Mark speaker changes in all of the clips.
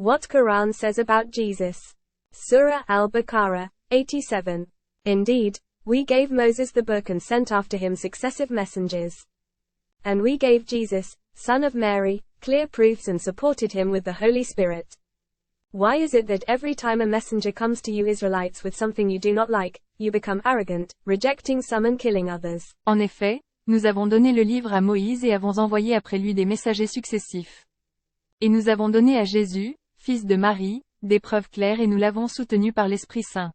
Speaker 1: What Quran says about Jesus. Surah Al-Baqarah, 87. Indeed, we gave Moses the book and sent after him successive messengers. And we gave Jesus, son of Mary, clear proofs and supported him with the Holy Spirit. Why is it that every time a messenger comes to you Israelites with something you do not like, you become arrogant, rejecting some and killing others?
Speaker 2: En effet, nous avons donné le livre à Moïse et avons envoyé après lui des messagers successifs. Et nous avons donné à Jésus, fils de Marie, des preuves claires et nous l'avons soutenu par l'Esprit Saint.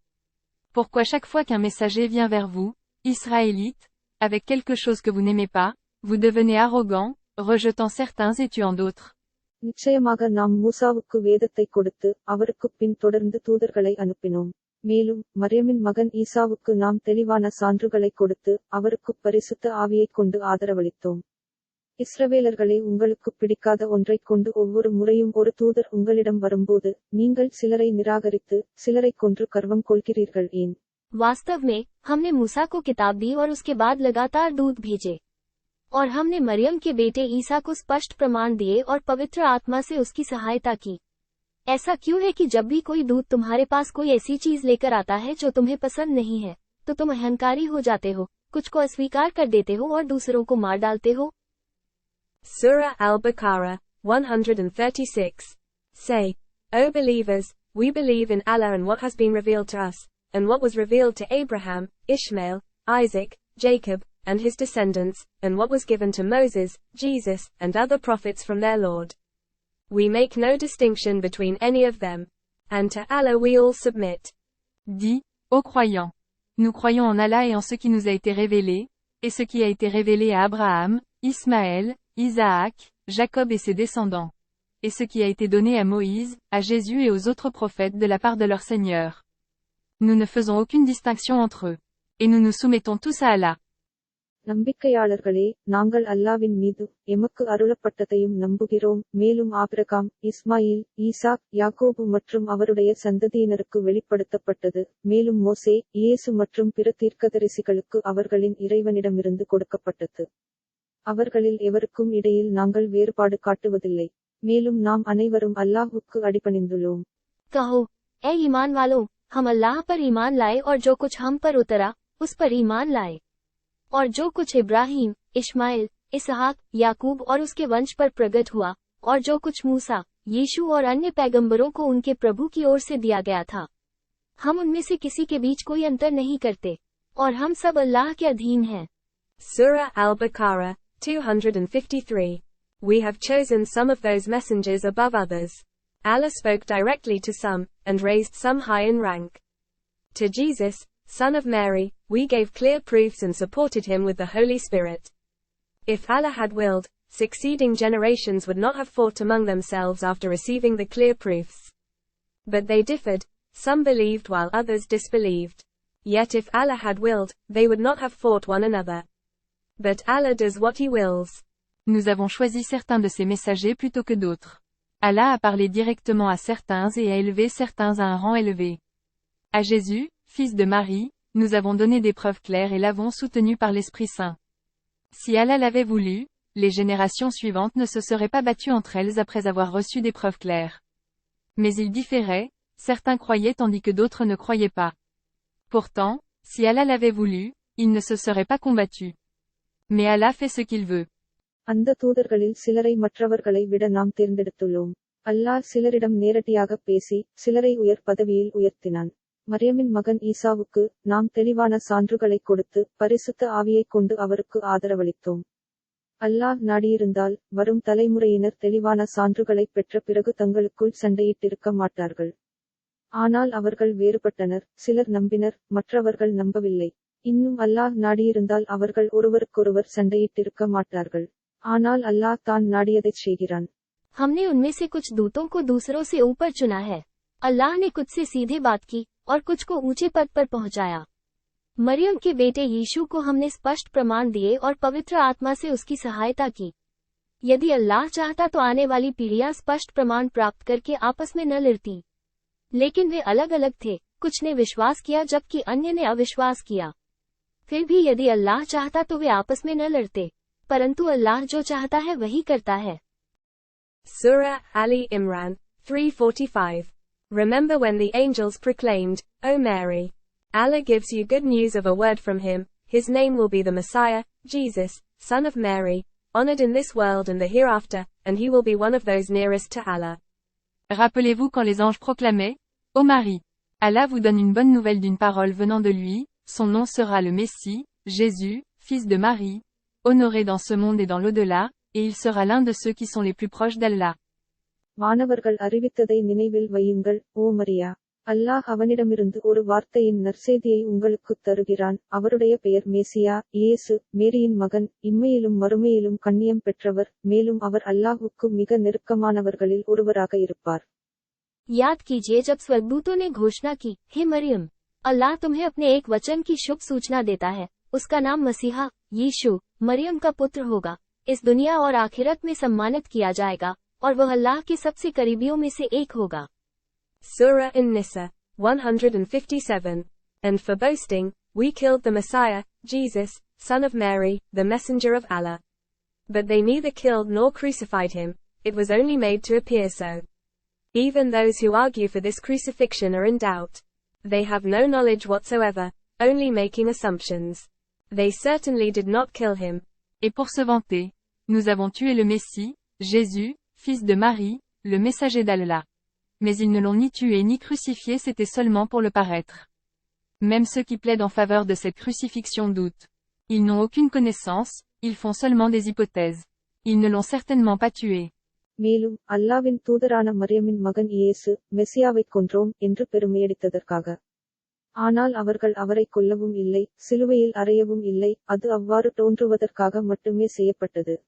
Speaker 2: Pourquoi chaque fois qu'un messager vient vers vous, Israélites, avec quelque chose que vous n'aimez pas, vous devenez arrogants, rejetant certains et tuant d'autres?
Speaker 3: நிச்சயமாக நாம் மூசாவுக்கு வேதத்தை கொடுத்து அவருக்குப் பின் தொடர்ந்து தூதர்களை அனுப்பினோம். மேலும் மரியமின் மகன் ஈசாவுக்கு நாம் தெளிவான சான்றுகளை கொடுத்து அவருக்குப் பரிசுத்த ஆவியைக் கொண்டு ஆதரவளித்தோம். இஸ்ரவேலர்களே, உங்களுக்குப் பிடிக்காத ஒன்றைக் கொண்டு ஒவ்வொரு முறையும் ஒரு தூதர் உங்களிடம் வரும்போது நீங்கள் சிலரை நிராகரித்து சிலரைக் கொன்று கர்வம் கொள்கிறீர்கள் ஏன்?
Speaker 4: वास्तव में हमने मूसा को किताब दी और उसके बाद लगातार दूत भेजे और हमने मरियम के बेटे ईसा को स्पष्ट प्रमाण दिए और पवित्र आत्मा से उसकी सहायता की। ऐसा क्यों है कि जब भी कोई दूत तुम्हारे पास कोई ऐसी चीज लेकर आता है जो तुम्हें पसंद नहीं है, तो तुम अहंकारी हो जाते हो, कुछ को अस्वीकार कर देते हो और दूसरों को मार डालते हो?
Speaker 1: Surah Al-Baqarah, 136. Say, O believers, we believe in Allah and what has been revealed to us, and what was revealed to Abraham, Ishmael, Isaac, Jacob, and his descendants, and what was given to Moses, Jesus, and other prophets from their Lord. We make no distinction between any of them. And to Allah we all submit.
Speaker 2: Dis, ô croyants, nous croyons en Allah et en ce qui nous a été révélé, et ce qui a été révélé à Abraham, Ismaël, Isaac, Jacob et ses descendants. Et ce qui a été donné à Moïse, à Jésus et aux autres prophètes de la part de leur Seigneur. Nous ne faisons aucune distinction entre eux. Et nous nous soumettons tous à Allah.
Speaker 3: நம்பிக்கையாளர்களே, நாங்கள் அல்லாவின் மீது எமக்கு அருளப்பட்டதையும் நம்புகிறோம். மேலும் Abraham, Ismail, Isaac, யாக்கோபு மற்றும் அவருடைய சந்ததியினருக்கு வெளிப்படுத்தப்பட்டது. மேலும் மோசே, இயேசு மற்றும் பிற தீர்க்கதரிசிகளுக்கு அவர்களின் இறைவனிடமிருந்து கொடுக்கப்பட்டது. அவர்களில் எவருக்கும் இடையில் நாங்கள் வேறுபாடு காட்டுவதில்லை. மேலும் நாம் அனைவரும் அல்லாஹ்வுக்கு அடிபணிந்துள்ளோம்.
Speaker 4: कहो, ए ईमान वालों, हम अल्लाह पर ईमान लाए और जो कुछ हम पर उतरा, उस पर ईमान लाए। और जो कुछ इब्राहिम, इश्माइल, इसहाक, याकूब और उसके वंश पर प्रकट हुआ, और जो कुछ मूसा, यीशु और अन्य पैगंबरों को उनके प्रभु की ओर से दिया गया था, हम उनमें से किसी के बीच कोई अंतर नहीं करते, और हम सब अल्लाह के अधीन हैं।
Speaker 1: Surah Al-Baqarah, 253. We have chosen some of those messengers above others. Allah spoke directly to some, and raised some high in rank. To Jesus, son of Mary, we gave clear proofs and supported him with the Holy Spirit. If Allah had willed, succeeding generations would not have fought among themselves after receiving the clear proofs. But they differed, some believed while others disbelieved. Yet if Allah had willed, they would not have fought one another. But Allah does what he wills.
Speaker 2: Nous avons choisi certains de ces messagers plutôt que d'autres. Allah a parlé directement à certains et a élevé certains à un rang élevé. À Jésus, fils de Marie, nous avons donné des preuves claires et l'avons soutenu par l'Esprit Saint. Si Allah l'avait voulu, les générations suivantes ne se seraient pas battues entre elles après avoir reçu des preuves claires. Mais ils différaient, certains croyaient tandis que d'autres ne croyaient pas. Pourtant, si Allah l'avait voulu, ils ne se seraient pas combattus. Mais Allah fait ce qu'il veut.
Speaker 3: அந்த தூதர்களில் சிலரை மற்றவர்களை விட நாம் தேர்ந்தெடுத்துள்ளோம். அல்லாஹ் சிலரிடம் நேரடியாக பேசி சிலரை உயர் பதவியில் உயர்த்தினான். மரியமின் மகன் ஈசாவுக்கு நாம் தெளிவான சான்றுகளை கொடுத்து பரிசுத்த ஆவியைக் கொண்டு அவருக்கு ஆதரவளித்தோம். அல்லாஹ் நாடியிருந்தால் வரும் தலைமுறையினர் தெளிவான சான்றுகளைப் பெற்ற பிறகு தங்களுக்குள் சண்டையிட்டிருக்க மாட்டார்கள். ஆனால் அவர்கள் வேறுபட்டனர், சிலர் நம்பினர், மற்றவர்கள் நம்பவில்லை. இன்னும் அல்லாஹ் நாடியிருந்தால் அவர்கள் ஒருவருக்கொருவர் சண்டையிட்டிருக்க மாட்டார்கள். ஆனால் அல்லாஹ் தான் நாடியதைச் செய்கிறான்.
Speaker 4: हमने उनमें से कुछ दूतों को दूसरों से ऊपर चुना है। अल्लाह ने कुछ से सीधे बात की और कुछ को ऊंचे पद पर पहुंचाया। मरियम के बेटे यीशु को हमने स्पष्ट प्रमाण दिए और पवित्र आत्मा से उसकी सहायता की। यदि अल्लाह चाहता तो आने वाली पीढ़ियां स्पष्ट प्रमाण प्राप्त करके आपस में न लड़ती, लेकिन वे अलग अलग थे, कुछ ने विश्वास किया जबकि अन्य ने अविश्वास किया। फिर भी यदि अल्लाह चाहता तो वे आपस में न लड़ते, परंतु अल्लाह जो चाहता है वही करता है।
Speaker 1: Surah Ali Imran, 3:45. Remember when the angels proclaimed, O Mary. Allah gives you good news of a word from him, his name will be the Messiah, Jesus, son of Mary, honored in this world and the hereafter, and he will be one of those nearest to Allah.
Speaker 2: Rappelez-vous quand les anges proclamaient, Ô Marie, Allah vous donne une bonne nouvelle d'une parole venant de lui, son nom sera le Messie, Jésus, fils de Marie, honoré dans ce monde et dans l'au-delà, et il sera l'un de ceux qui sont les plus proches d'Allah.
Speaker 3: வானவர்கள் அறிவித்ததை நினைவில் வையுங்கள், ஓ மரியா. அல்லாஹ் அவனிடமிருந்து ஒரு வார்த்தையின் நற்செய்தியை உங்களுக்குத் தருகிறான், அவருடைய பெயர் மேசியா, இயேசு, மேரியின் மகன், இம்மையிலும் மறுமையிலும் கண்ணியம் பெற்றவர், மேலும் அவர் அல்லாஹ்வுக்கு மிக நெருக்கமானவர்களில் ஒருவராக இருப்பார்.
Speaker 4: याद कीजिए जब स्वर्गदूतों ने घोषणा की, हे मरियम, अल्लाह तुम्हें अपने एक वचन की शुभ सूचना देता है, उसका नाम मसीहा, यीशु, मरियम का पुत्र होगा, इस दुनिया और आखिरत में सम्मानित किया जाएगा, और वह अल्लाह के सबसे करीबियों में से एक होगा.
Speaker 1: Surah An-Nisa, 157. And for boasting, we killed the Messiah, Jesus, son of Mary, the messenger of Allah. But they neither killed nor crucified him, it was only made to appear so. Even those who argue for this crucifixion are in doubt. They have no knowledge whatsoever, only making assumptions. They certainly did not kill him.
Speaker 2: Et pour se vanter, nous avons tué le Messie, Jésus, fils de Marie, le messager d'Allah. Mais ils ne l'ont ni tué ni crucifié, c'était seulement pour le paraître. Même ceux qui plaident en faveur de cette crucifixion doutent. Ils n'ont aucune connaissance, ils font seulement des hypothèses. Ils ne l'ont certainement pas tué.
Speaker 3: மேலும் அல்லாவின் தூதரான மரியமின் மகன் இயேசு மெசியாவைக் கொன்றோம் என்று பெருமையடித்ததற்காக. ஆனால் அவர்கள் அவரை கொல்லவும் இல்லை, சிலுவையில் அறையவும் இல்லை, அது அவ்வாறு தோன்றுவதற்காக மட்டுமே செய்யப்பட்டது.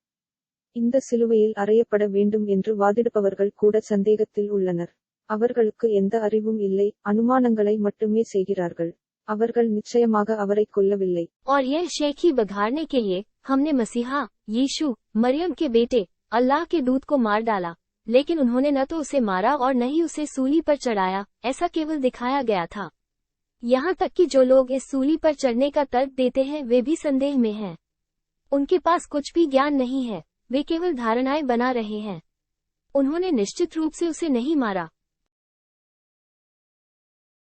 Speaker 3: இந்த சிலுவையில் அறையப்பட வேண்டும் என்று வாதிடுபவர்கள் கூட சந்தேகத்தில் உள்ளனர். அவர்களுக்கு எந்த அறிவும் இல்லை, அனுமானங்களை மட்டுமே செய்கிறார்கள். அவர்கள் நிச்சயமாக அவரை கொல்லவில்லை.
Speaker 4: और यह शेखी बघाड़ने के लिए हमने मसीहा, यीशु, मरियम के बेटे, अल्लाह के दूत को मार डाला, लेकिन उन्होंने न तो उसे मारा और न ही उसे सूली पर चढ़ाया, ऐसा केवल दिखाया गया था. यहाँ तक कि जो लोग इस सूली पर चढ़ने का तर्क देते हैं वे भी संदेह में हैं. उनके पास कुछ भी ज्ञान नहीं है, वे केवल धारणाएं बना रहे हैं. उन्होंने निश्चित रूप से उसे नहीं मारा,